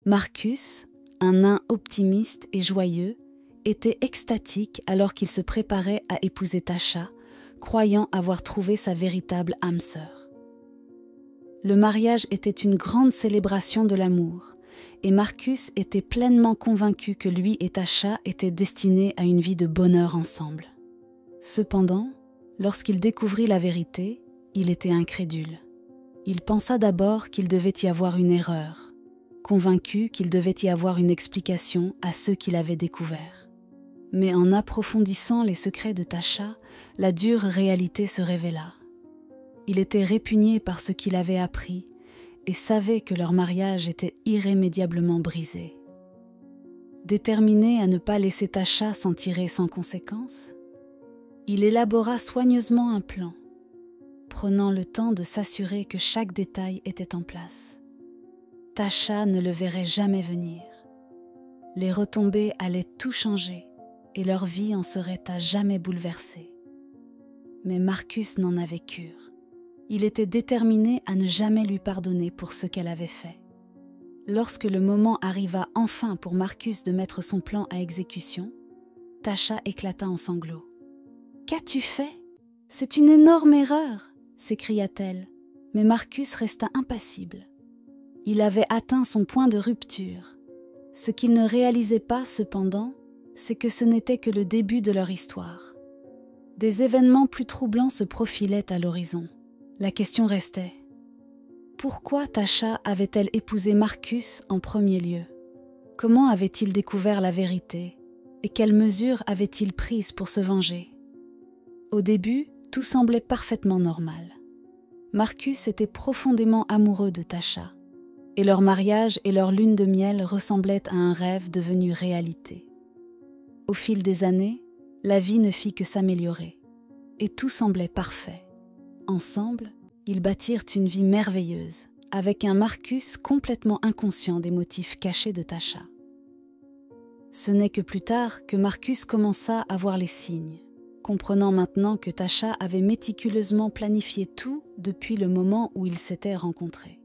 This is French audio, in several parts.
Marcus, un nain optimiste et joyeux, était extatique alors qu'il se préparait à épouser Tasha, croyant avoir trouvé sa véritable âme sœur. Le mariage était une grande célébration de l'amour, et Marcus était pleinement convaincu que lui et Tasha étaient destinés à une vie de bonheur ensemble. Cependant, lorsqu'il découvrit la vérité, il était incrédule. Il pensa d'abord qu'il devait y avoir une erreur, convaincu qu'il devait y avoir une explication à ce qu'il avait découvert. Mais en approfondissant les secrets de Tasha, la dure réalité se révéla. Il était répugné par ce qu'il avait appris et savait que leur mariage était irrémédiablement brisé. Déterminé à ne pas laisser Tasha s'en tirer sans conséquence, il élabora soigneusement un plan, prenant le temps de s'assurer que chaque détail était en place. Tasha ne le verrait jamais venir. Les retombées allaient tout changer et leur vie en serait à jamais bouleversée. Mais Marcus n'en avait cure. Il était déterminé à ne jamais lui pardonner pour ce qu'elle avait fait. Lorsque le moment arriva enfin pour Marcus de mettre son plan à exécution, Tasha éclata en sanglots. « Qu'as-tu fait ? C'est une énorme erreur !» s'écria-t-elle, mais Marcus resta impassible. Il avait atteint son point de rupture. Ce qu'il ne réalisait pas, cependant, c'est que ce n'était que le début de leur histoire. Des événements plus troublants se profilaient à l'horizon. La question restait. Pourquoi Tasha avait-elle épousé Marcus en premier lieu ? Comment avait-il découvert la vérité ? Et quelles mesures avait-il prises pour se venger ? Au début, tout semblait parfaitement normal. Marcus était profondément amoureux de Tasha, et leur mariage et leur lune de miel ressemblaient à un rêve devenu réalité. Au fil des années, la vie ne fit que s'améliorer, et tout semblait parfait. Ensemble, ils bâtirent une vie merveilleuse, avec un Marcus complètement inconscient des motifs cachés de Tasha. Ce n'est que plus tard que Marcus commença à voir les signes, comprenant maintenant que Tasha avait méticuleusement planifié tout depuis le moment où ils s'étaient rencontrés.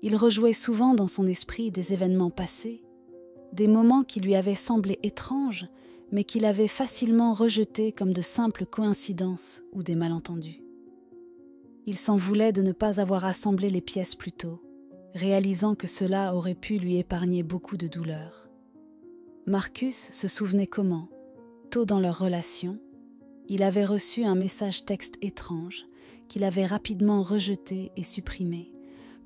Il rejouait souvent dans son esprit des événements passés, des moments qui lui avaient semblé étranges, mais qu'il avait facilement rejetés comme de simples coïncidences ou des malentendus. Il s'en voulait de ne pas avoir assemblé les pièces plus tôt, réalisant que cela aurait pu lui épargner beaucoup de douleur. Marcus se souvenait comment, tôt dans leur relation, il avait reçu un message texte étrange qu'il avait rapidement rejeté et supprimé,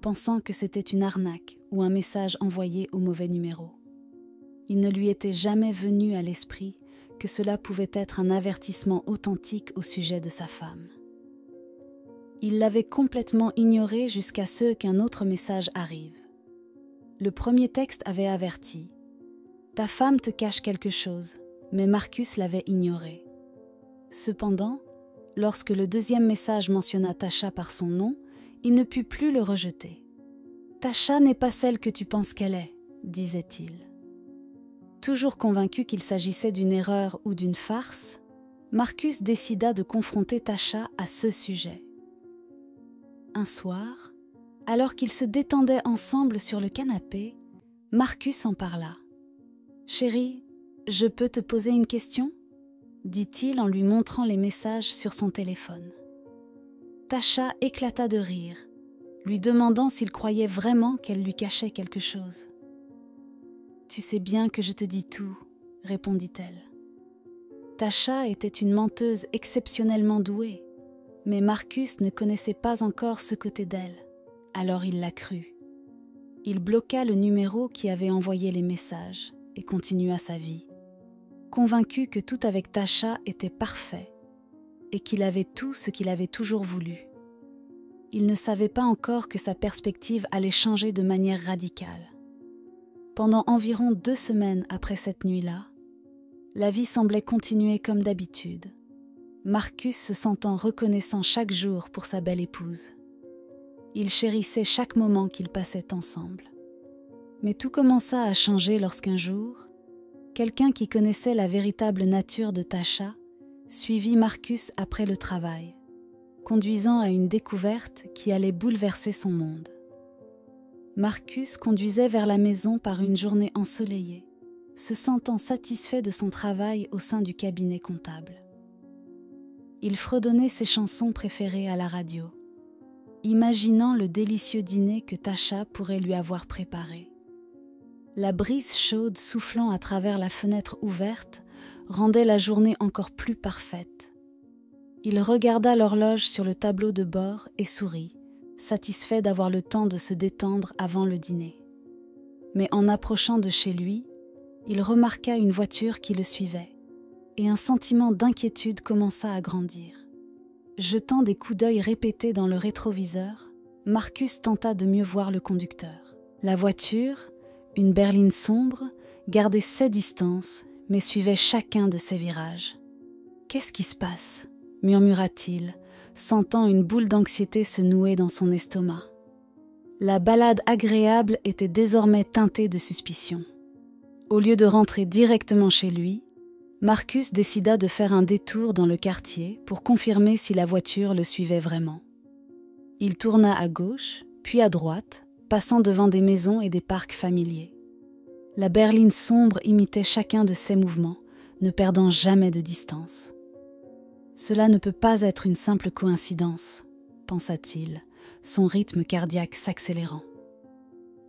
pensant que c'était une arnaque ou un message envoyé au mauvais numéro. Il ne lui était jamais venu à l'esprit que cela pouvait être un avertissement authentique au sujet de sa femme. Il l'avait complètement ignoré jusqu'à ce qu'un autre message arrive. Le premier texte avait averti « Ta femme te cache quelque chose », mais Marcus l'avait ignoré. Cependant, lorsque le deuxième message mentionna Tasha par son nom, il ne put plus le rejeter. « Tasha n'est pas celle que tu penses qu'elle est », disait-il. Toujours convaincu qu'il s'agissait d'une erreur ou d'une farce, Marcus décida de confronter Tasha à ce sujet. Un soir, alors qu'ils se détendaient ensemble sur le canapé, Marcus en parla. « Chérie, je peux te poser une question ?» dit-il en lui montrant les messages sur son téléphone. Tasha éclata de rire, lui demandant s'il croyait vraiment qu'elle lui cachait quelque chose. « Tu sais bien que je te dis tout, » répondit-elle. Tasha était une menteuse exceptionnellement douée, mais Marcus ne connaissait pas encore ce côté d'elle, alors il la crut. Il bloqua le numéro qui avait envoyé les messages et continua sa vie, convaincu que tout avec Tasha était parfait et qu'il avait tout ce qu'il avait toujours voulu. Il ne savait pas encore que sa perspective allait changer de manière radicale. Pendant environ 2 semaines après cette nuit-là, la vie semblait continuer comme d'habitude, Marcus se sentant reconnaissant chaque jour pour sa belle épouse. Il chérissait chaque moment qu'ils passaient ensemble. Mais tout commença à changer lorsqu'un jour, quelqu'un qui connaissait la véritable nature de Tasha suivit Marcus après le travail, conduisant à une découverte qui allait bouleverser son monde. Marcus conduisait vers la maison par une journée ensoleillée, se sentant satisfait de son travail au sein du cabinet comptable. Il fredonnait ses chansons préférées à la radio, imaginant le délicieux dîner que Tasha pourrait lui avoir préparé. La brise chaude soufflant à travers la fenêtre ouverte rendait la journée encore plus parfaite. Il regarda l'horloge sur le tableau de bord et sourit, satisfait d'avoir le temps de se détendre avant le dîner. Mais en approchant de chez lui, il remarqua une voiture qui le suivait, et un sentiment d'inquiétude commença à grandir. Jetant des coups d'œil répétés dans le rétroviseur, Marcus tenta de mieux voir le conducteur. La voiture, une berline sombre, gardait ses distances, mais suivait chacun de ses virages. « Qu'est-ce qui se passe ?» murmura-t-il, sentant une boule d'anxiété se nouer dans son estomac. La balade agréable était désormais teintée de suspicion. Au lieu de rentrer directement chez lui, Marcus décida de faire un détour dans le quartier pour confirmer si la voiture le suivait vraiment. Il tourna à gauche, puis à droite, passant devant des maisons et des parcs familiers. La berline sombre imitait chacun de ses mouvements, ne perdant jamais de distance. « Cela ne peut pas être une simple coïncidence, » pensa-t-il, son rythme cardiaque s'accélérant.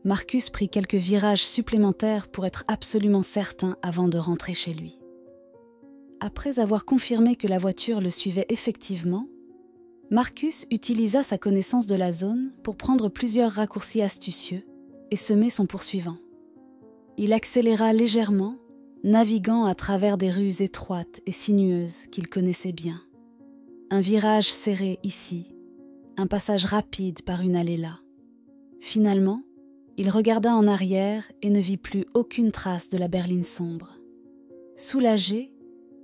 Marcus prit quelques virages supplémentaires pour être absolument certain avant de rentrer chez lui. Après avoir confirmé que la voiture le suivait effectivement, Marcus utilisa sa connaissance de la zone pour prendre plusieurs raccourcis astucieux et semer son poursuivant. Il accéléra légèrement, naviguant à travers des rues étroites et sinueuses qu'il connaissait bien. Un virage serré ici, un passage rapide par une allée là. Finalement, il regarda en arrière et ne vit plus aucune trace de la berline sombre. Soulagé,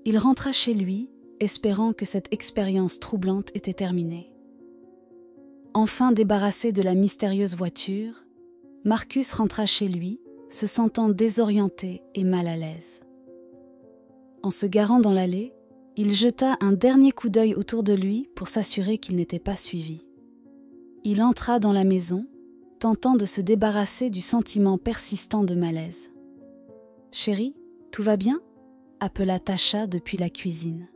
il rentra chez lui, espérant que cette expérience troublante était terminée. Enfin débarrassé de la mystérieuse voiture, Marcus rentra chez lui, se sentant désorienté et mal à l'aise. En se garant dans l'allée, il jeta un dernier coup d'œil autour de lui pour s'assurer qu'il n'était pas suivi. Il entra dans la maison, tentant de se débarrasser du sentiment persistant de malaise. « Chérie, tout va bien ?» appela Tasha depuis la cuisine.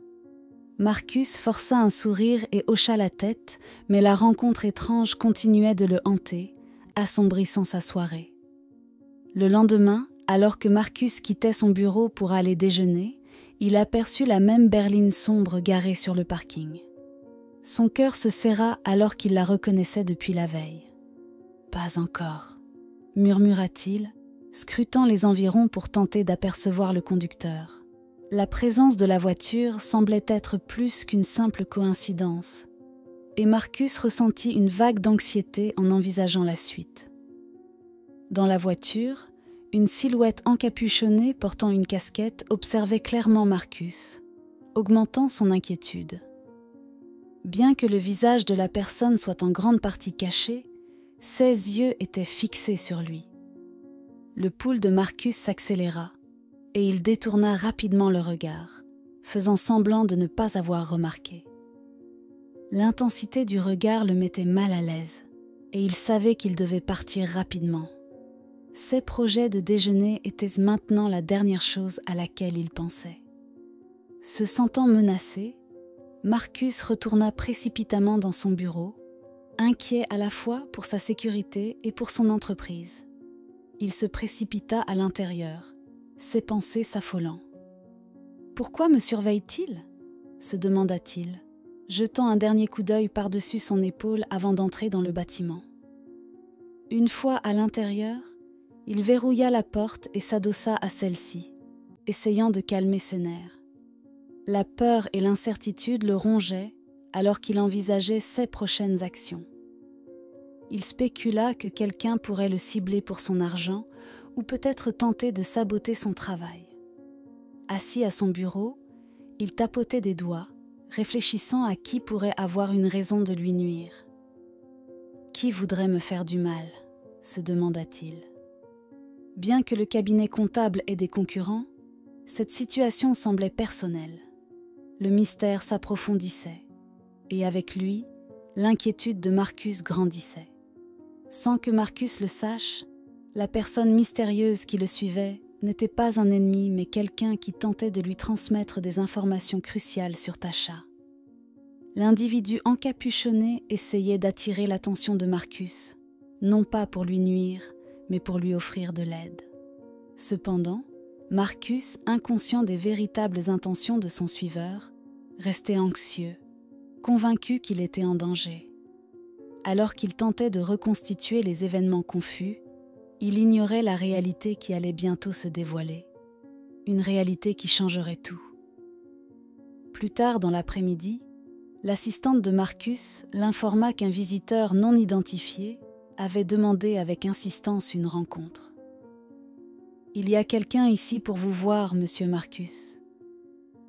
Marcus força un sourire et hocha la tête, mais la rencontre étrange continuait de le hanter, assombrissant sa soirée. Le lendemain, alors que Marcus quittait son bureau pour aller déjeuner, il aperçut la même berline sombre garée sur le parking. Son cœur se serra alors qu'il la reconnaissait depuis la veille. « Pas encore », murmura-t-il, scrutant les environs pour tenter d'apercevoir le conducteur. La présence de la voiture semblait être plus qu'une simple coïncidence, et Marcus ressentit une vague d'anxiété en envisageant la suite. Dans la voiture, une silhouette encapuchonnée portant une casquette observait clairement Marcus, augmentant son inquiétude. Bien que le visage de la personne soit en grande partie caché, ses yeux étaient fixés sur lui. Le pouls de Marcus s'accéléra, et il détourna rapidement le regard, faisant semblant de ne pas avoir remarqué. L'intensité du regard le mettait mal à l'aise, et il savait qu'il devait partir rapidement. Ses projets de déjeuner étaient maintenant la dernière chose à laquelle il pensait. Se sentant menacé, Marcus retourna précipitamment dans son bureau, inquiet à la fois pour sa sécurité et pour son entreprise. Il se précipita à l'intérieur, ses pensées s'affolant. « Pourquoi me surveille-t-il ?» se demanda-t-il, jetant un dernier coup d'œil par-dessus son épaule avant d'entrer dans le bâtiment. Une fois à l'intérieur, il verrouilla la porte et s'adossa à celle-ci, essayant de calmer ses nerfs. La peur et l'incertitude le rongeaient alors qu'il envisageait ses prochaines actions. Il spécula que quelqu'un pourrait le cibler pour son argent ou peut-être tenter de saboter son travail. Assis à son bureau, il tapotait des doigts, réfléchissant à qui pourrait avoir une raison de lui nuire. « Qui voudrait me faire du mal ?» se demanda-t-il. Bien que le cabinet comptable ait des concurrents, cette situation semblait personnelle. Le mystère s'approfondissait, et avec lui, l'inquiétude de Marcus grandissait. Sans que Marcus le sache, la personne mystérieuse qui le suivait n'était pas un ennemi, mais quelqu'un qui tentait de lui transmettre des informations cruciales sur Tasha. L'individu encapuchonné essayait d'attirer l'attention de Marcus, non pas pour lui nuire, mais pour lui offrir de l'aide. Cependant, Marcus, inconscient des véritables intentions de son suiveur, restait anxieux, convaincu qu'il était en danger. Alors qu'il tentait de reconstituer les événements confus, il ignorait la réalité qui allait bientôt se dévoiler, une réalité qui changerait tout. Plus tard dans l'après-midi, l'assistante de Marcus l'informa qu'un visiteur non identifié avait demandé avec insistance une rencontre. « Il y a quelqu'un ici pour vous voir, monsieur Marcus.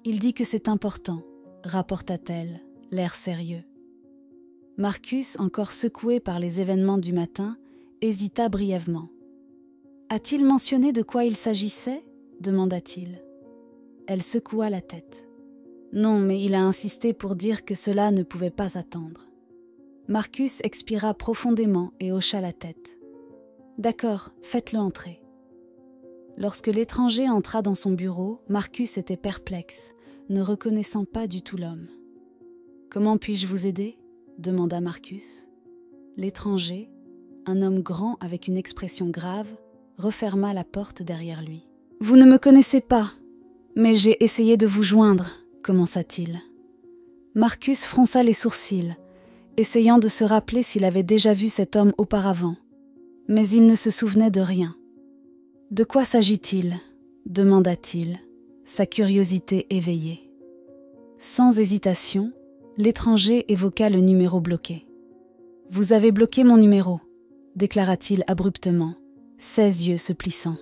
Il dit que c'est important, rapporta-t-elle, l'air sérieux. Marcus, encore secoué par les événements du matin, hésita brièvement. « A-t-il mentionné de quoi il s'agissait ?» demanda-t-il. Elle secoua la tête. « Non, mais il a insisté pour dire que cela ne pouvait pas attendre. » Marcus expira profondément et hocha la tête. « D'accord, faites-le entrer. » Lorsque l'étranger entra dans son bureau, Marcus était perplexe, ne reconnaissant pas du tout l'homme. « Comment puis-je vous aider ?» demanda Marcus. L'étranger, un homme grand avec une expression grave, referma la porte derrière lui. « Vous ne me connaissez pas, mais j'ai essayé de vous joindre, » commença-t-il. Marcus fronça les sourcils, essayant de se rappeler s'il avait déjà vu cet homme auparavant, mais il ne se souvenait de rien. « De quoi s'agit-il » demanda-t-il, sa curiosité éveillée. Sans hésitation, l'étranger évoqua le numéro bloqué. « Vous avez bloqué mon numéro » déclara-t-il abruptement, ses yeux se plissant.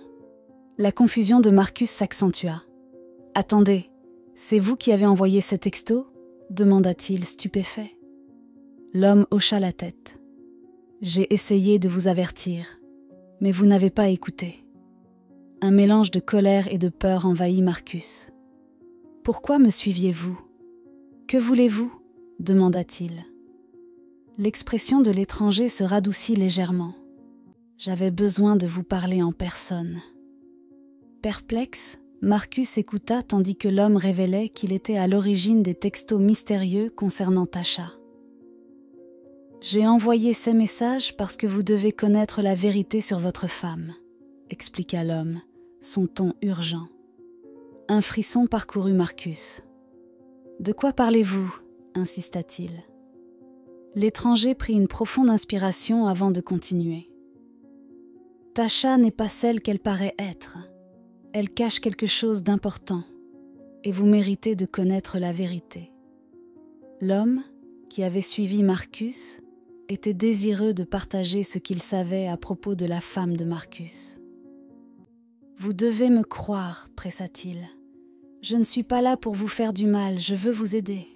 La confusion de Marcus s'accentua. « Attendez, c'est vous qui avez envoyé ce texto » demanda-t-il stupéfait. L'homme hocha la tête. « J'ai essayé de vous avertir, mais vous n'avez pas écouté. » Un mélange de colère et de peur envahit Marcus. « Pourquoi me suiviez-vous ? Que voulez-vous ? » demanda-t-il. L'expression de l'étranger se radoucit légèrement. « J'avais besoin de vous parler en personne. » Perplexe, Marcus écouta tandis que l'homme révélait qu'il était à l'origine des textos mystérieux concernant Tasha. « J'ai envoyé ces messages parce que vous devez connaître la vérité sur votre femme, » expliqua l'homme, son ton urgent. Un frisson parcourut Marcus. « De quoi parlez-vous » insista-t-il. L'étranger prit une profonde inspiration avant de continuer. « Tasha n'est pas celle qu'elle paraît être. Elle cache quelque chose d'important, et vous méritez de connaître la vérité. » L'homme, qui avait suivi Marcus, était désireux de partager ce qu'il savait à propos de la femme de Marcus. « Vous devez me croire, pressa-t-il. Je ne suis pas là pour vous faire du mal, je veux vous aider. »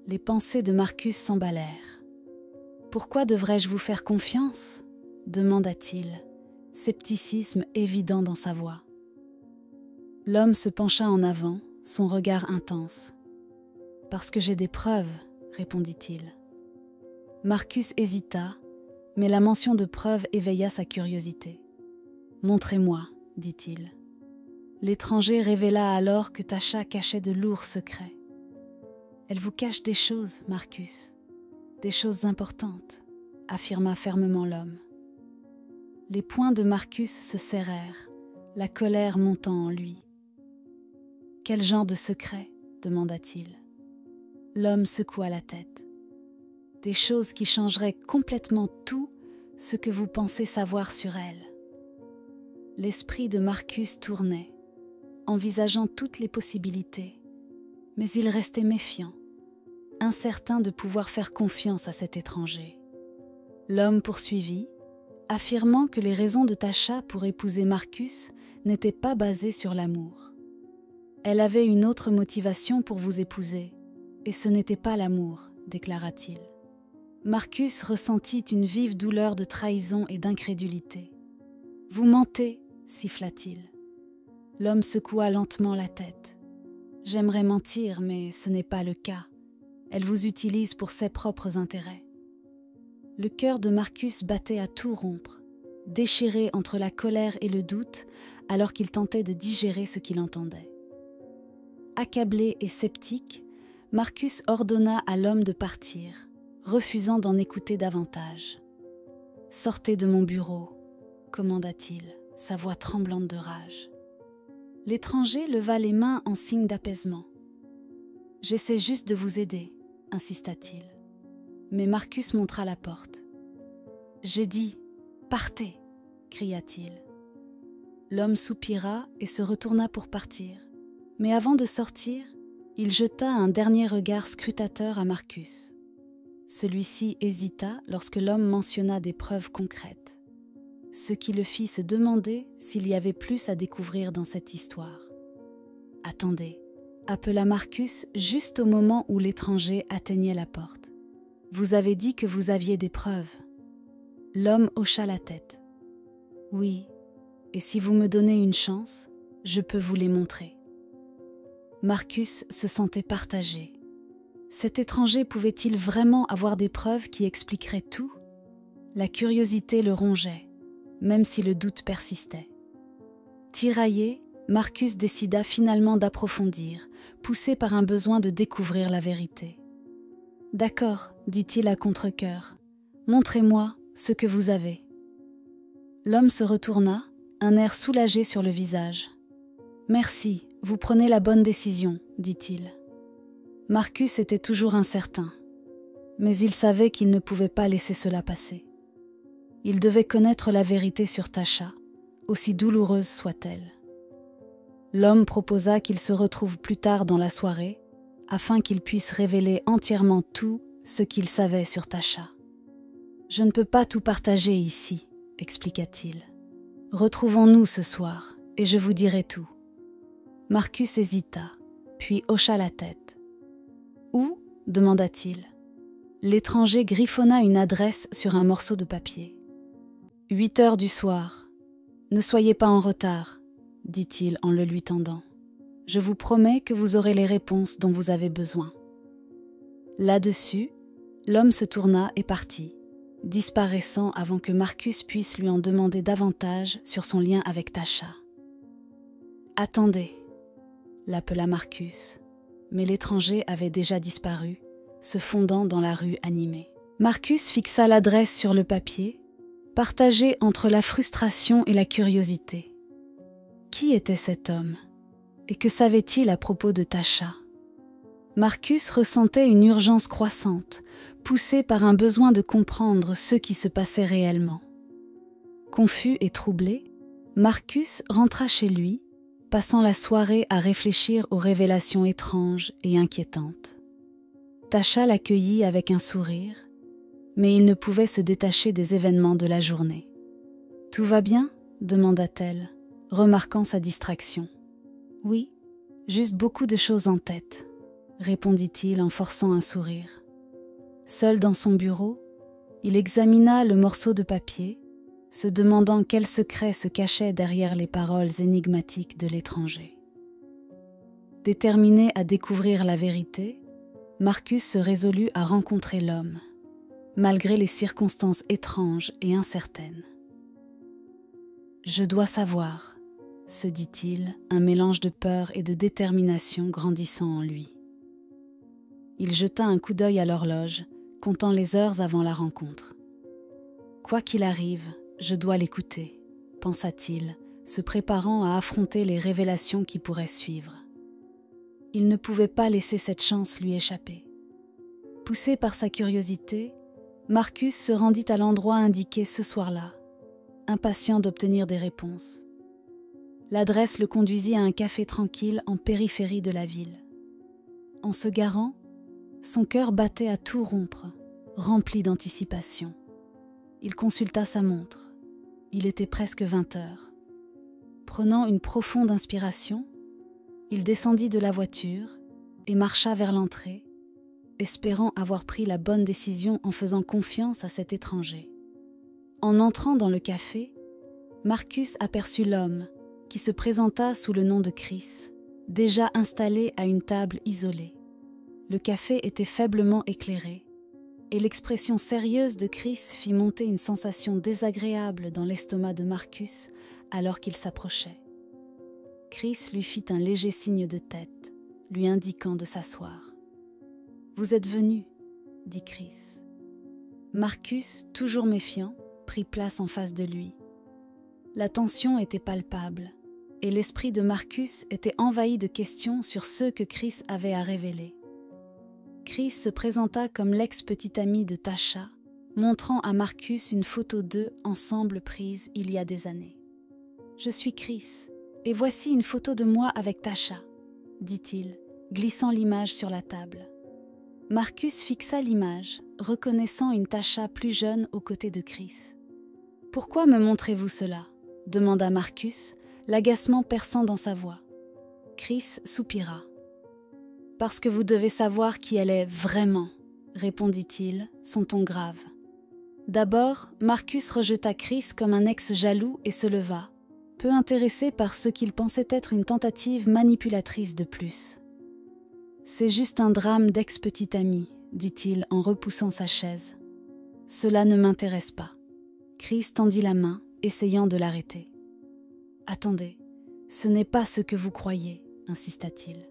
Les pensées de Marcus s'emballèrent. « Pourquoi devrais-je vous faire confiance ?» demanda-t-il, scepticisme évident dans sa voix. L'homme se pencha en avant, son regard intense. « Parce que j'ai des preuves, » répondit-il. Marcus hésita, mais la mention de preuves éveilla sa curiosité. « Montrez-moi, » dit-il. L'étranger révéla alors que Tasha cachait de lourds secrets. « Elle vous cache des choses, Marcus, des choses importantes, » affirma fermement l'homme. Les poings de Marcus se serrèrent, la colère montant en lui. « Quel genre de secret ?» demanda-t-il. L'homme secoua la tête. « Des choses qui changeraient complètement tout ce que vous pensez savoir sur elle. » L'esprit de Marcus tournait, envisageant toutes les possibilités, mais il restait méfiant, incertain de pouvoir faire confiance à cet étranger. L'homme poursuivit, affirmant que les raisons de Tasha pour épouser Marcus n'étaient pas basées sur l'amour. Elle avait une autre motivation pour vous épouser, et ce n'était pas l'amour, déclara-t-il. Marcus ressentit une vive douleur de trahison et d'incrédulité. « Vous mentez » siffla-t-il. L'homme secoua lentement la tête. « J'aimerais mentir, mais ce n'est pas le cas. Elle vous utilise pour ses propres intérêts. » Le cœur de Marcus battait à tout rompre, déchiré entre la colère et le doute, alors qu'il tentait de digérer ce qu'il entendait. Accablé et sceptique, Marcus ordonna à l'homme de partir, refusant d'en écouter davantage. « Sortez de mon bureau », commanda-t-il, sa voix tremblante de rage. L'étranger leva les mains en signe d'apaisement. « J'essaie juste de vous aider », insista-t-il. Mais Marcus montra la porte. « J'ai dit, partez !» cria-t-il. L'homme soupira et se retourna pour partir. Mais avant de sortir, il jeta un dernier regard scrutateur à Marcus. Celui-ci hésita lorsque l'homme mentionna des preuves concrètes, ce qui le fit se demander s'il y avait plus à découvrir dans cette histoire. « Attendez !» appela Marcus juste au moment où l'étranger atteignait la porte. « Vous avez dit que vous aviez des preuves. » L'homme hocha la tête. « Oui, et si vous me donnez une chance, je peux vous les montrer. » Marcus se sentait partagé. Cet étranger pouvait-il vraiment avoir des preuves qui expliqueraient tout ? La curiosité le rongeait, même si le doute persistait. Tiraillé, Marcus décida finalement d'approfondir, poussé par un besoin de découvrir la vérité. « D'accord, dit-il à contre-cœur, montrez-moi ce que vous avez. » L'homme se retourna, un air soulagé sur le visage. « Merci, vous prenez la bonne décision, dit-il. » Marcus était toujours incertain, mais il savait qu'il ne pouvait pas laisser cela passer. Il devait connaître la vérité sur Tasha, aussi douloureuse soit-elle. L'homme proposa qu'il se retrouve plus tard dans la soirée, afin qu'il puisse révéler entièrement tout ce qu'il savait sur Tasha. « Je ne peux pas tout partager ici, » expliqua-t-il. « Retrouvons-nous ce soir, et je vous dirai tout. » Marcus hésita, puis hocha la tête. « Où ?» demanda-t-il. L'étranger griffonna une adresse sur un morceau de papier. « 8 heures du soir. Ne soyez pas en retard, » dit-il en le lui tendant. « Je vous promets que vous aurez les réponses dont vous avez besoin. » Là-dessus, l'homme se tourna et partit, disparaissant avant que Marcus puisse lui en demander davantage sur son lien avec Tasha. « Attendez !» l'appela Marcus, mais l'étranger avait déjà disparu, se fondant dans la rue animée. Marcus fixa l'adresse sur le papier, partagé entre la frustration et la curiosité. Qui était cet homme ? Et que savait-il à propos de Tasha ? Marcus ressentait une urgence croissante, poussé par un besoin de comprendre ce qui se passait réellement. Confus et troublé, Marcus rentra chez lui, passant la soirée à réfléchir aux révélations étranges et inquiétantes. Tasha l'accueillit avec un sourire, mais il ne pouvait se détacher des événements de la journée. « Tout va bien ?» demanda-t-elle, remarquant sa distraction. « Oui, juste beaucoup de choses en tête », répondit-il en forçant un sourire. Seul dans son bureau, il examina le morceau de papier, se demandant quel secret se cachait derrière les paroles énigmatiques de l'étranger. Déterminé à découvrir la vérité, Marcus se résolut à rencontrer l'homme, malgré les circonstances étranges et incertaines. « Je dois savoir », se dit-il, un mélange de peur et de détermination grandissant en lui. Il jeta un coup d'œil à l'horloge, comptant les heures avant la rencontre. « Quoi qu'il arrive, je dois l'écouter », pensa-t-il, se préparant à affronter les révélations qui pourraient suivre. Il ne pouvait pas laisser cette chance lui échapper. Poussé par sa curiosité, Marcus se rendit à l'endroit indiqué ce soir-là, impatient d'obtenir des réponses. L'adresse le conduisit à un café tranquille en périphérie de la ville. En se garant, son cœur battait à tout rompre, rempli d'anticipation. Il consulta sa montre. Il était presque 20 heures. Prenant une profonde inspiration, il descendit de la voiture et marcha vers l'entrée, espérant avoir pris la bonne décision en faisant confiance à cet étranger. En entrant dans le café, Marcus aperçut l'homme qui se présenta sous le nom de Chris, déjà installé à une table isolée. Le café était faiblement éclairé, et l'expression sérieuse de Chris fit monter une sensation désagréable dans l'estomac de Marcus alors qu'il s'approchait. Chris lui fit un léger signe de tête, lui indiquant de s'asseoir. « Vous êtes venu » dit Chris. Marcus, toujours méfiant, prit place en face de lui. La tension était palpable, et l'esprit de Marcus était envahi de questions sur ceux que Chris avait à révéler. Chris se présenta comme l'ex-petite amie de Tasha, montrant à Marcus une photo d'eux ensemble prise il y a des années. « Je suis Chris, et voici une photo de moi avec Tasha, » dit-il, glissant l'image sur la table. Marcus fixa l'image, reconnaissant une Tasha plus jeune aux côtés de Chris. « Pourquoi me montrez-vous cela ?» demanda Marcus, l'agacement perçant dans sa voix. Chris soupira. « Parce que vous devez savoir qui elle est vraiment, » répondit-il, son ton grave. D'abord, Marcus rejeta Chris comme un ex jaloux et se leva, peu intéressé par ce qu'il pensait être une tentative manipulatrice de plus. « C'est juste un drame d'ex-petite amie, » dit-il en repoussant sa chaise. « Cela ne m'intéresse pas. » Chris tendit la main, essayant de l'arrêter. « Attendez, ce n'est pas ce que vous croyez, » insista-t-il.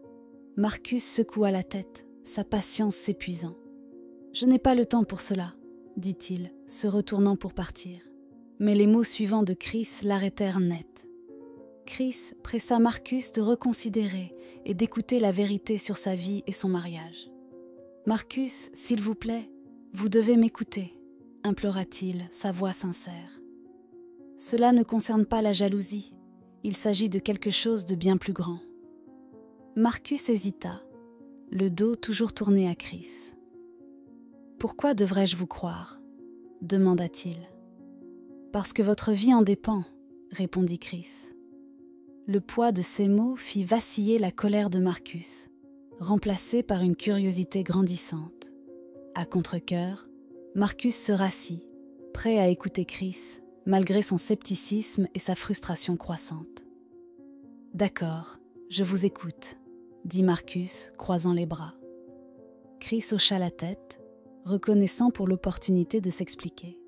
Marcus secoua la tête, sa patience s'épuisant. « Je n'ai pas le temps pour cela, » dit-il, se retournant pour partir. Mais les mots suivants de Chris l'arrêtèrent net. Chris pressa Marcus de reconsidérer et d'écouter la vérité sur sa vie et son mariage. « Marcus, s'il vous plaît, vous devez m'écouter, » implora-t-il, sa voix sincère. « Cela ne concerne pas la jalousie, il s'agit de quelque chose de bien plus grand. » Marcus hésita, le dos toujours tourné à Chris. « Pourquoi devrais-je vous croire ?» demanda-t-il. « Parce que votre vie en dépend, » répondit Chris. Le poids de ces mots fit vaciller la colère de Marcus, remplacée par une curiosité grandissante. À contre-cœur, Marcus se rassit, prêt à écouter Chris, malgré son scepticisme et sa frustration croissante. « D'accord, je vous écoute, » dit Marcus, croisant les bras. Chris hocha la tête, reconnaissant pour l'opportunité de s'expliquer.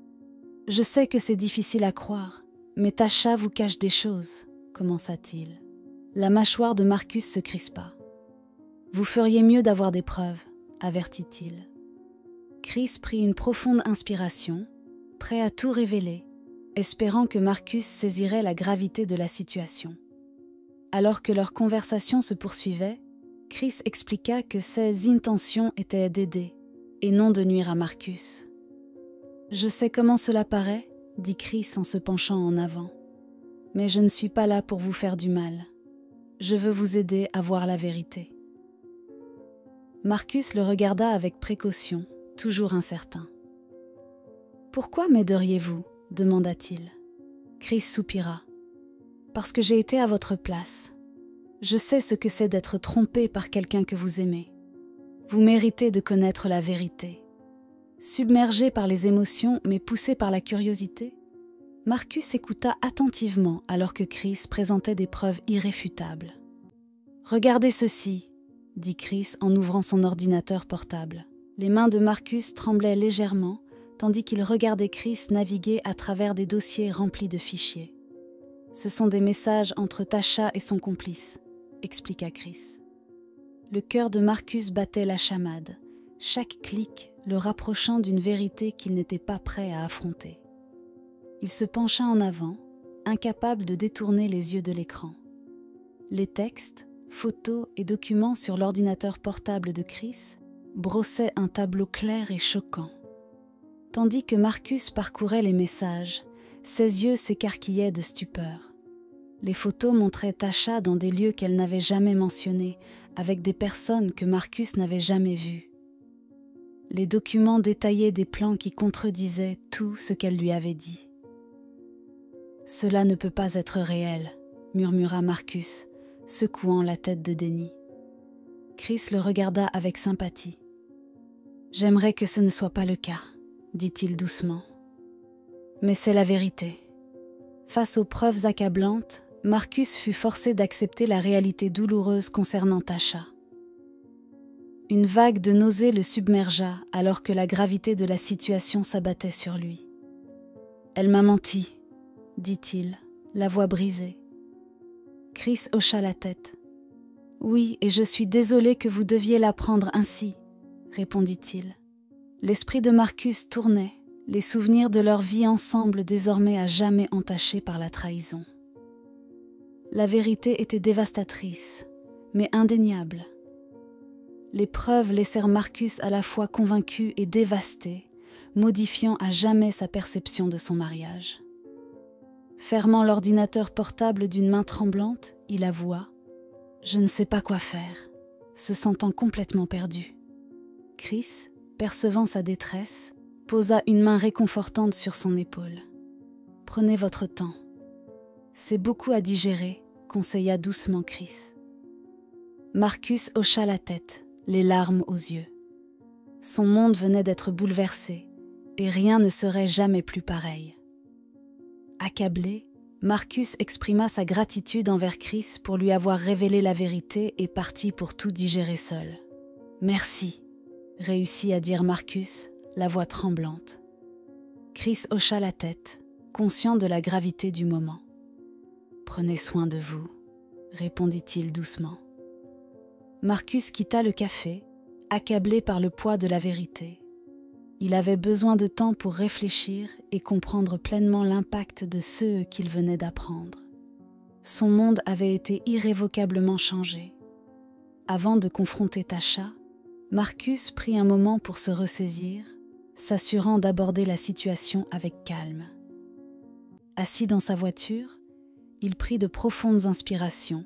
« Je sais que c'est difficile à croire, mais Tasha vous cache des choses, » commença-t-il. La mâchoire de Marcus se crispa. « Vous feriez mieux d'avoir des preuves, » avertit-il. Chris prit une profonde inspiration, prêt à tout révéler, espérant que Marcus saisirait la gravité de la situation. Alors que leur conversation se poursuivait, Chris expliqua que ses intentions étaient d'aider, et non de nuire à Marcus. « Je sais comment cela paraît, » dit Chris en se penchant en avant. « Mais je ne suis pas là pour vous faire du mal. Je veux vous aider à voir la vérité. » Marcus le regarda avec précaution, toujours incertain. « Pourquoi m'aideriez-vous » demanda-t-il. Chris soupira. « Parce que j'ai été à votre place. Je sais ce que c'est d'être trompé par quelqu'un que vous aimez. Vous méritez de connaître la vérité. » Submergé par les émotions mais poussé par la curiosité, Marcus écouta attentivement alors que Chris présentait des preuves irréfutables. « Regardez ceci » dit Chris en ouvrant son ordinateur portable. Les mains de Marcus tremblaient légèrement tandis qu'il regardait Chris naviguer à travers des dossiers remplis de fichiers. « Ce sont des messages entre Tasha et son complice » expliqua Chris. Le cœur de Marcus battait la chamade, chaque clic le rapprochant d'une vérité qu'il n'était pas prêt à affronter. Il se pencha en avant, incapable de détourner les yeux de l'écran. Les textes, photos et documents sur l'ordinateur portable de Chris brossaient un tableau clair et choquant. Tandis que Marcus parcourait les messages, ses yeux s'écarquillaient de stupeur. Les photos montraient Tasha dans des lieux qu'elle n'avait jamais mentionnés, avec des personnes que Marcus n'avait jamais vues. Les documents détaillaient des plans qui contredisaient tout ce qu'elle lui avait dit. « Cela ne peut pas être réel, » murmura Marcus, secouant la tête de déni. Chris le regarda avec sympathie. « J'aimerais que ce ne soit pas le cas, » dit-il doucement. « Mais c'est la vérité. » Face aux preuves accablantes, Marcus fut forcé d'accepter la réalité douloureuse concernant Tasha. Une vague de nausée le submergea alors que la gravité de la situation s'abattait sur lui. « Elle m'a menti », dit-il, la voix brisée. Chris hocha la tête. « Oui, et je suis désolé que vous deviez l'apprendre ainsi », répondit-il. L'esprit de Marcus tournait, les souvenirs de leur vie ensemble désormais à jamais entachés par la trahison. La vérité était dévastatrice, mais indéniable. Les preuves laissèrent Marcus à la fois convaincu et dévasté, modifiant à jamais sa perception de son mariage. Fermant l'ordinateur portable d'une main tremblante, il avoua « Je ne sais pas quoi faire », se sentant complètement perdu. Chris, percevant sa détresse, posa une main réconfortante sur son épaule. « Prenez votre temps. C'est beaucoup à digérer », conseilla doucement Chris. Marcus hocha la tête, les larmes aux yeux. Son monde venait d'être bouleversé, et rien ne serait jamais plus pareil. Accablé, Marcus exprima sa gratitude envers Chris pour lui avoir révélé la vérité et partit pour tout digérer seul. « Merci », réussit à dire Marcus, la voix tremblante. Chris hocha la tête, conscient de la gravité du moment. « Prenez soin de vous », répondit-il doucement. Marcus quitta le café, accablé par le poids de la vérité. Il avait besoin de temps pour réfléchir et comprendre pleinement l'impact de ce qu'il venait d'apprendre. Son monde avait été irrévocablement changé. Avant de confronter Tasha, Marcus prit un moment pour se ressaisir, s'assurant d'aborder la situation avec calme. Assis dans sa voiture, il prit de profondes inspirations,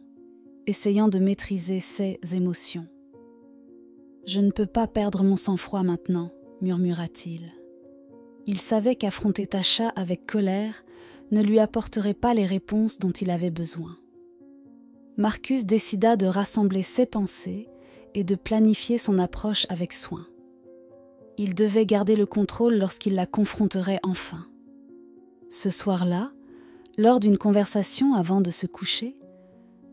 essayant de maîtriser ses émotions. « Je ne peux pas perdre mon sang-froid maintenant », murmura-t-il. Il savait qu'affronter Tasha avec colère ne lui apporterait pas les réponses dont il avait besoin. Marcus décida de rassembler ses pensées et de planifier son approche avec soin. Il devait garder le contrôle lorsqu'il la confronterait enfin. Ce soir-là, lors d'une conversation avant de se coucher,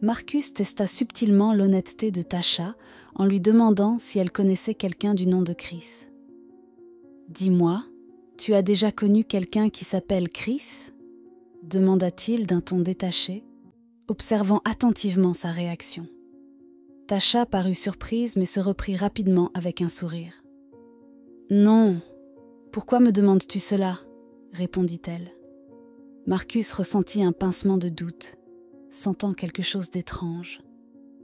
Marcus testa subtilement l'honnêteté de Tasha en lui demandant si elle connaissait quelqu'un du nom de Chris. « Dis-moi, tu as déjà connu quelqu'un qui s'appelle Chris ?» demanda-t-il d'un ton détaché, observant attentivement sa réaction. Tasha parut surprise mais se reprit rapidement avec un sourire. « Non, pourquoi me demandes-tu cela ?» répondit-elle. Marcus ressentit un pincement de doute, sentant quelque chose d'étrange.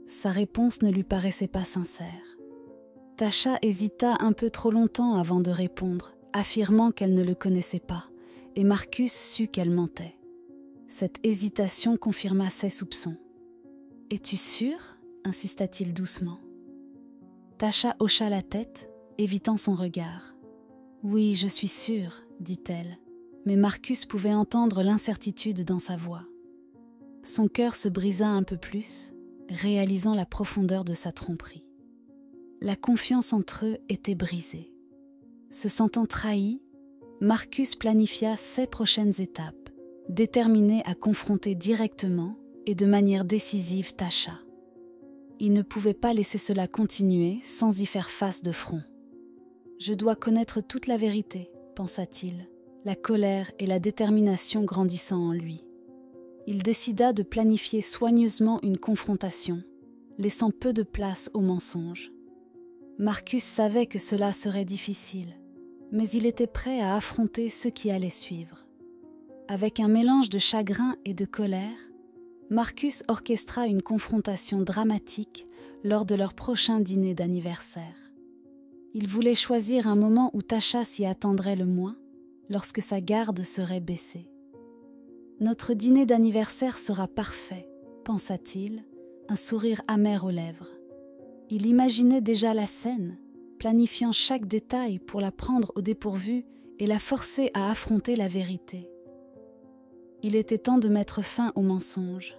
Sa réponse ne lui paraissait pas sincère. Tasha hésita un peu trop longtemps avant de répondre, affirmant qu'elle ne le connaissait pas, et Marcus sut qu'elle mentait. Cette hésitation confirma ses soupçons. « Es-tu sûr ?» insista-t-il doucement. Tasha hocha la tête, évitant son regard. « Oui, je suis sûre, » dit-elle, mais Marcus pouvait entendre l'incertitude dans sa voix. Son cœur se brisa un peu plus, réalisant la profondeur de sa tromperie. La confiance entre eux était brisée. Se sentant trahi, Marcus planifia ses prochaines étapes, déterminé à confronter directement et de manière décisive Tasha. Il ne pouvait pas laisser cela continuer sans y faire face de front. « Je dois connaître toute la vérité », pensa-t-il, la colère et la détermination grandissant en lui. Il décida de planifier soigneusement une confrontation, laissant peu de place aux mensonges. Marcus savait que cela serait difficile, mais il était prêt à affronter ce qui allait suivre. Avec un mélange de chagrin et de colère, Marcus orchestra une confrontation dramatique lors de leur prochain dîner d'anniversaire. Il voulait choisir un moment où Tasha s'y attendrait le moins, lorsque sa garde serait baissée. « Notre dîner d'anniversaire sera parfait », pensa-t-il, un sourire amer aux lèvres. Il imaginait déjà la scène, planifiant chaque détail pour la prendre au dépourvu et la forcer à affronter la vérité. Il était temps de mettre fin au mensonge.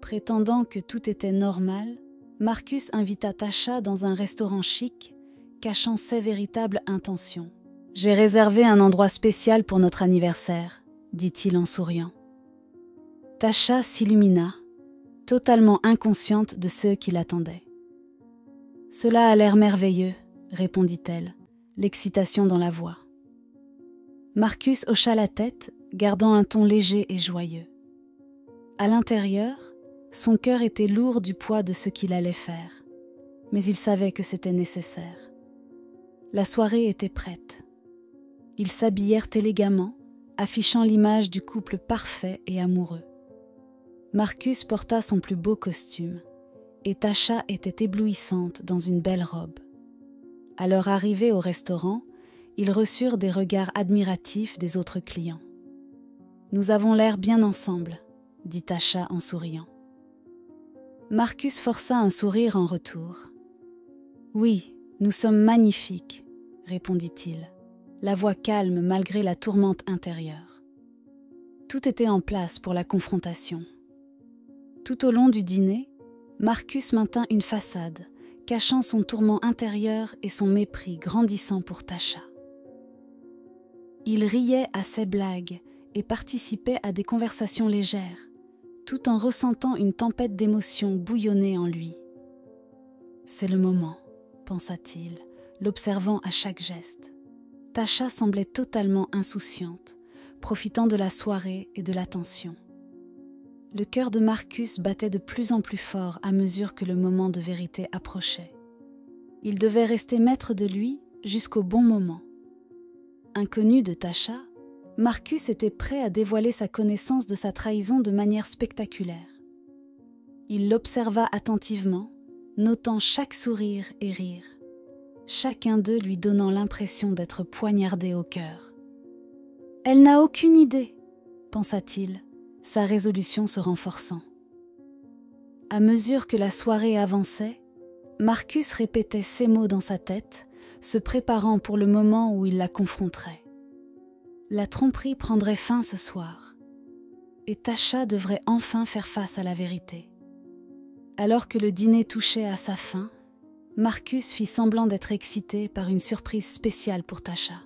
Prétendant que tout était normal, Marcus invita Tasha dans un restaurant chic, cachant ses véritables intentions. « J'ai réservé un endroit spécial pour notre anniversaire », dit-il en souriant. Tasha s'illumina, totalement inconsciente de ceux qui l'attendaient. Cela a l'air merveilleux, répondit-elle, l'excitation dans la voix. Marcus hocha la tête, gardant un ton léger et joyeux. À l'intérieur, son cœur était lourd du poids de ce qu'il allait faire, mais il savait que c'était nécessaire. La soirée était prête. Ils s'habillèrent élégamment, affichant l'image du couple parfait et amoureux. Marcus porta son plus beau costume, et Tasha était éblouissante dans une belle robe. À leur arrivée au restaurant, ils reçurent des regards admiratifs des autres clients. « Nous avons l'air bien ensemble », dit Tasha en souriant. Marcus força un sourire en retour. « Oui, nous sommes magnifiques », répondit-il, la voix calme malgré la tourmente intérieure. Tout était en place pour la confrontation. Tout au long du dîner, Marcus maintint une façade, cachant son tourment intérieur et son mépris grandissant pour Tasha. Il riait à ses blagues et participait à des conversations légères, tout en ressentant une tempête d'émotions bouillonner en lui. « C'est le moment », pensa-t-il, l'observant à chaque geste. Tasha semblait totalement insouciante, profitant de la soirée et de l'attention. Le cœur de Marcus battait de plus en plus fort à mesure que le moment de vérité approchait. Il devait rester maître de lui jusqu'au bon moment. Inconnu de Tasha, Marcus était prêt à dévoiler sa connaissance de sa trahison de manière spectaculaire. Il l'observa attentivement, notant chaque sourire et rire, chacun d'eux lui donnant l'impression d'être poignardé au cœur. « Elle n'a aucune idée », pensa-t-il, sa résolution se renforçant. À mesure que la soirée avançait, Marcus répétait ces mots dans sa tête, se préparant pour le moment où il la confronterait. La tromperie prendrait fin ce soir, et Tasha devrait enfin faire face à la vérité. Alors que le dîner touchait à sa fin, Marcus fit semblant d'être excité par une surprise spéciale pour Tasha.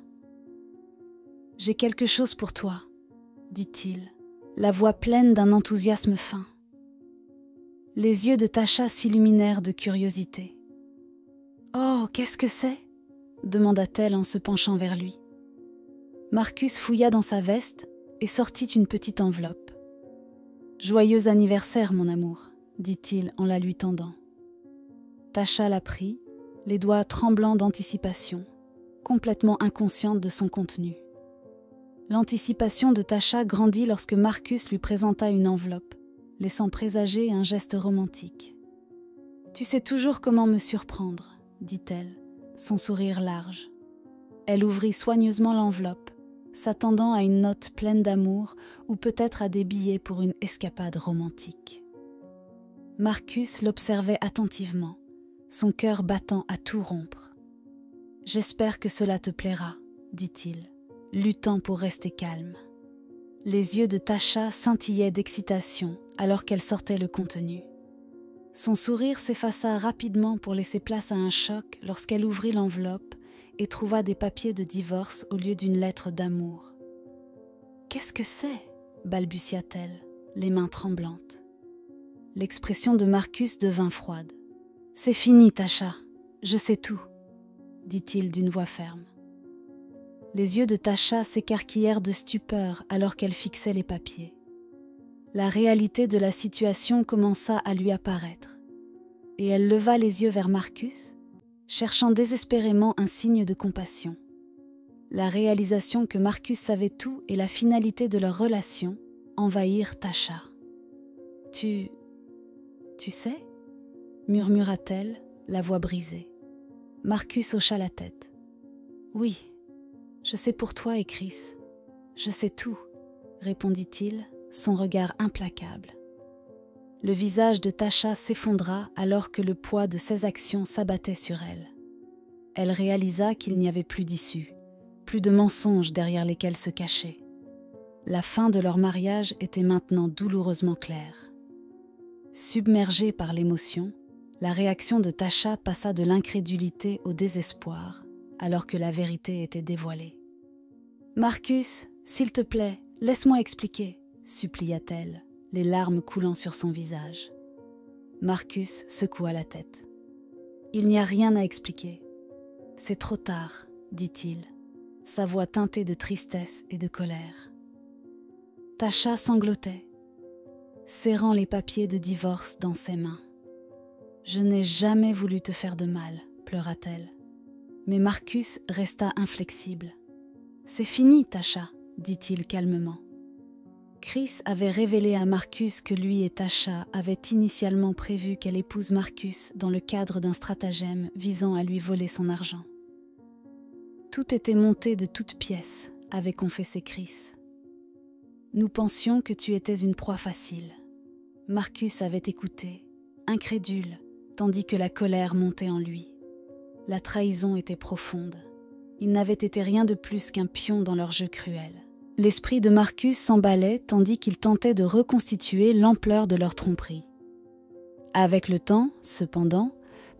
« J'ai quelque chose pour toi, » dit-il, la voix pleine d'un enthousiasme fin. Les yeux de Tasha s'illuminèrent de curiosité. « Oh, qu'est-ce que c'est ?» demanda-t-elle en se penchant vers lui. Marcus fouilla dans sa veste et sortit une petite enveloppe. « Joyeux anniversaire, mon amour », dit-il en la lui tendant. Tasha la prit, les doigts tremblants d'anticipation, complètement inconsciente de son contenu. L'anticipation de Tasha grandit lorsque Marcus lui présenta une enveloppe, laissant présager un geste romantique. « Tu sais toujours comment me surprendre », dit-elle, son sourire large. Elle ouvrit soigneusement l'enveloppe, s'attendant à une note pleine d'amour ou peut-être à des billets pour une escapade romantique. Marcus l'observait attentivement, son cœur battant à tout rompre. « J'espère que cela te plaira, » dit-il, luttant pour rester calme. Les yeux de Tasha scintillaient d'excitation alors qu'elle sortait le contenu. Son sourire s'effaça rapidement pour laisser place à un choc lorsqu'elle ouvrit l'enveloppe et trouva des papiers de divorce au lieu d'une lettre d'amour. « Qu'est-ce que c'est ?» balbutia-t-elle, les mains tremblantes. L'expression de Marcus devint froide. « C'est fini, Tasha, je sais tout, » dit-il d'une voix ferme. Les yeux de Tasha s'écarquillèrent de stupeur alors qu'elle fixait les papiers. La réalité de la situation commença à lui apparaître, et elle leva les yeux vers Marcus, cherchant désespérément un signe de compassion. La réalisation que Marcus savait tout et la finalité de leur relation envahirent Tasha. « Tu sais ?» murmura-t-elle, la voix brisée. Marcus hocha la tête. « Oui, je sais pour toi et Chris. Je sais tout, » répondit-il, son regard implacable. Le visage de Tasha s'effondra alors que le poids de ses actions s'abattait sur elle. Elle réalisa qu'il n'y avait plus d'issue, plus de mensonges derrière lesquels se cacher. La fin de leur mariage était maintenant douloureusement claire. Submergée par l'émotion, la réaction de Tasha passa de l'incrédulité au désespoir, alors que la vérité était dévoilée. « Marcus, s'il te plaît, laisse-moi expliquer », supplia-t-elle, les larmes coulant sur son visage. Marcus secoua la tête. « Il n'y a rien à expliquer. C'est trop tard, dit-il, sa voix teintée de tristesse et de colère. Tasha sanglotait, serrant les papiers de divorce dans ses mains. « Je n'ai jamais voulu te faire de mal, pleura-t-elle. Mais Marcus resta inflexible. « C'est fini, Tasha, dit-il calmement. Chris avait révélé à Marcus que lui et Tasha avaient initialement prévu qu'elle épouse Marcus dans le cadre d'un stratagème visant à lui voler son argent. Tout était monté de toutes pièces, avait confessé Chris. Nous pensions que tu étais une proie facile. Marcus avait écouté, incrédule, tandis que la colère montait en lui. La trahison était profonde. Il n'avait été rien de plus qu'un pion dans leur jeu cruel. L'esprit de Marcus s'emballait tandis qu'il tentait de reconstituer l'ampleur de leur tromperie. Avec le temps, cependant,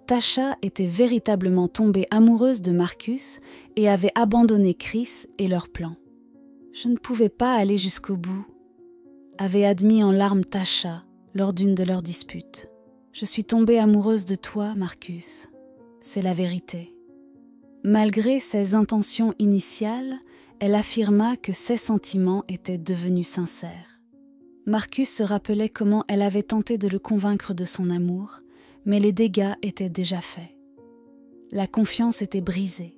Tasha était véritablement tombée amoureuse de Marcus et avait abandonné Chris et leur plan. « Je ne pouvais pas aller jusqu'au bout », avait admis en larmes Tasha lors d'une de leurs disputes. « Je suis tombée amoureuse de toi, Marcus. C'est la vérité. » Malgré ses intentions initiales, elle affirma que ses sentiments étaient devenus sincères. Marcus se rappelait comment elle avait tenté de le convaincre de son amour, mais les dégâts étaient déjà faits. La confiance était brisée.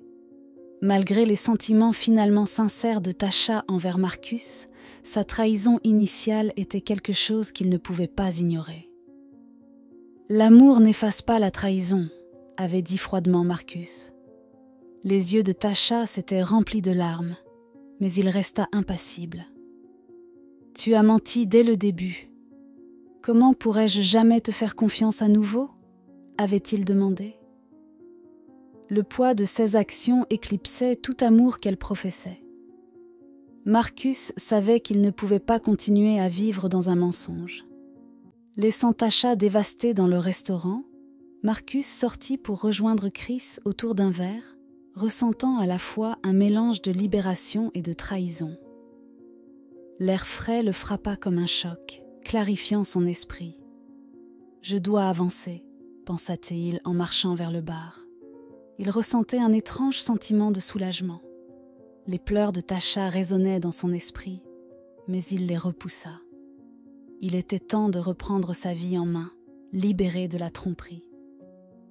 Malgré les sentiments finalement sincères de Tasha envers Marcus, sa trahison initiale était quelque chose qu'il ne pouvait pas ignorer. « L'amour n'efface pas la trahison », avait dit froidement Marcus. Les yeux de Tasha s'étaient remplis de larmes, mais il resta impassible. « Tu as menti dès le début. Comment pourrais-je jamais te faire confiance à nouveau ?» avait-il demandé. Le poids de ses actions éclipsait tout amour qu'elle professait. Marcus savait qu'il ne pouvait pas continuer à vivre dans un mensonge. Laissant Tasha dévastée dans le restaurant, Marcus sortit pour rejoindre Chris autour d'un verre, ressentant à la fois un mélange de libération et de trahison. L'air frais le frappa comme un choc, clarifiant son esprit. « Je dois avancer », pensa-t-il en marchant vers le bar. Il ressentait un étrange sentiment de soulagement. Les pleurs de Tasha résonnaient dans son esprit, mais il les repoussa. Il était temps de reprendre sa vie en main, libéré de la tromperie.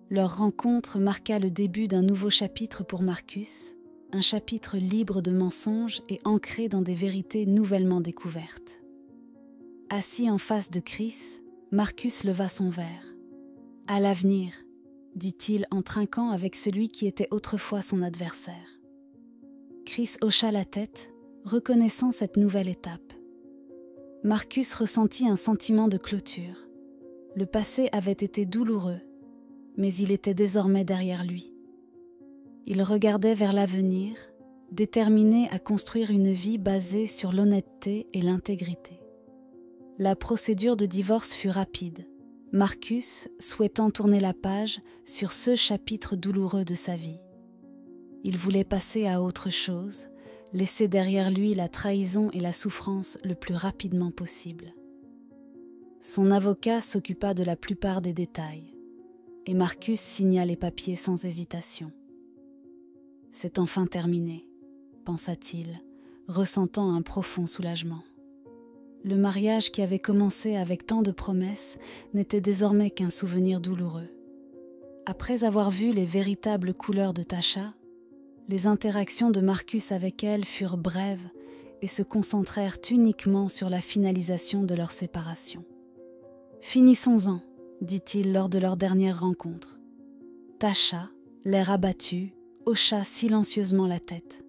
Leur rencontre marqua le début d'un nouveau chapitre pour Marcus, un chapitre libre de mensonges et ancré dans des vérités nouvellement découvertes. Assis en face de Chris, Marcus leva son verre. « À l'avenir », dit-il en trinquant avec celui qui était autrefois son adversaire. Chris hocha la tête, reconnaissant cette nouvelle étape. Marcus ressentit un sentiment de clôture. Le passé avait été douloureux, mais il était désormais derrière lui. Il regardait vers l'avenir, déterminé à construire une vie basée sur l'honnêteté et l'intégrité. La procédure de divorce fut rapide, Marcus souhaitant tourner la page sur ce chapitre douloureux de sa vie. Il voulait passer à autre chose, laisser derrière lui la trahison et la souffrance le plus rapidement possible. Son avocat s'occupa de la plupart des détails, et Marcus signa les papiers sans hésitation. « C'est enfin terminé », pensa-t-il, ressentant un profond soulagement. Le mariage qui avait commencé avec tant de promesses n'était désormais qu'un souvenir douloureux. Après avoir vu les véritables couleurs de Tasha, les interactions de Marcus avec elle furent brèves et se concentrèrent uniquement sur la finalisation de leur séparation. « Finissons-en », dit-il lors de leur dernière rencontre. Tasha, l'air abattu, hocha silencieusement la tête.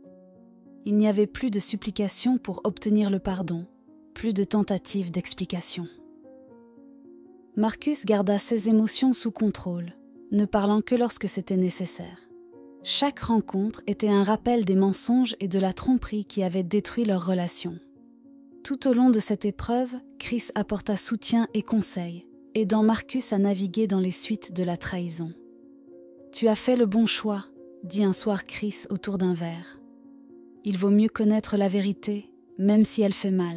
Il n'y avait plus de supplications pour obtenir le pardon, plus de tentatives d'explication. Marcus garda ses émotions sous contrôle, ne parlant que lorsque c'était nécessaire. Chaque rencontre était un rappel des mensonges et de la tromperie qui avaient détruit leur relation. Tout au long de cette épreuve, Chris apporta soutien et conseils, aidant Marcus à naviguer dans les suites de la trahison. « Tu as fait le bon choix », dit un soir Chris autour d'un verre. « Il vaut mieux connaître la vérité, même si elle fait mal. »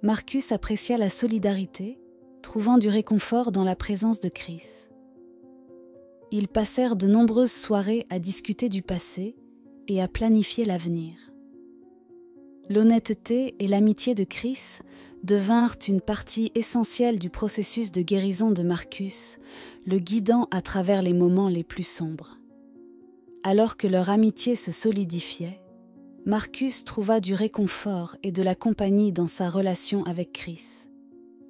Marcus apprécia la solidarité, trouvant du réconfort dans la présence de Chris. Ils passèrent de nombreuses soirées à discuter du passé et à planifier l'avenir. L'honnêteté et l'amitié de Chris devinrent une partie essentielle du processus de guérison de Marcus, le guidant à travers les moments les plus sombres. Alors que leur amitié se solidifiait, Marcus trouva du réconfort et de la compagnie dans sa relation avec Chris,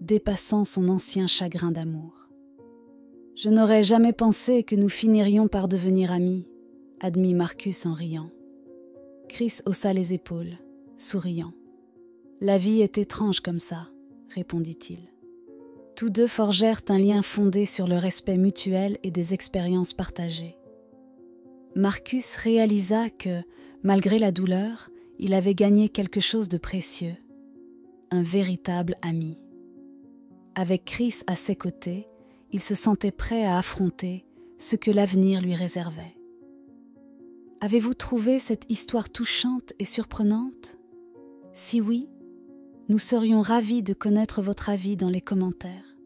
dépassant son ancien chagrin d'amour. « Je n'aurais jamais pensé que nous finirions par devenir amis », admit Marcus en riant. Chris haussa les épaules, souriant. « La vie est étrange comme ça », répondit-il. Tous deux forgèrent un lien fondé sur le respect mutuel et des expériences partagées. Marcus réalisa que, malgré la douleur, il avait gagné quelque chose de précieux, un véritable ami. Avec Chris à ses côtés, il se sentait prêt à affronter ce que l'avenir lui réservait. Avez-vous trouvé cette histoire touchante et surprenante? Si oui, nous serions ravis de connaître votre avis dans les commentaires.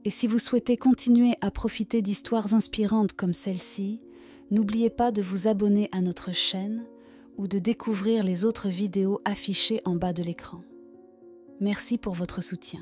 Et si vous souhaitez continuer à profiter d'histoires inspirantes comme celle-ci, n'oubliez pas de vous abonner à notre chaîne ou de découvrir les autres vidéos affichées en bas de l'écran. Merci pour votre soutien.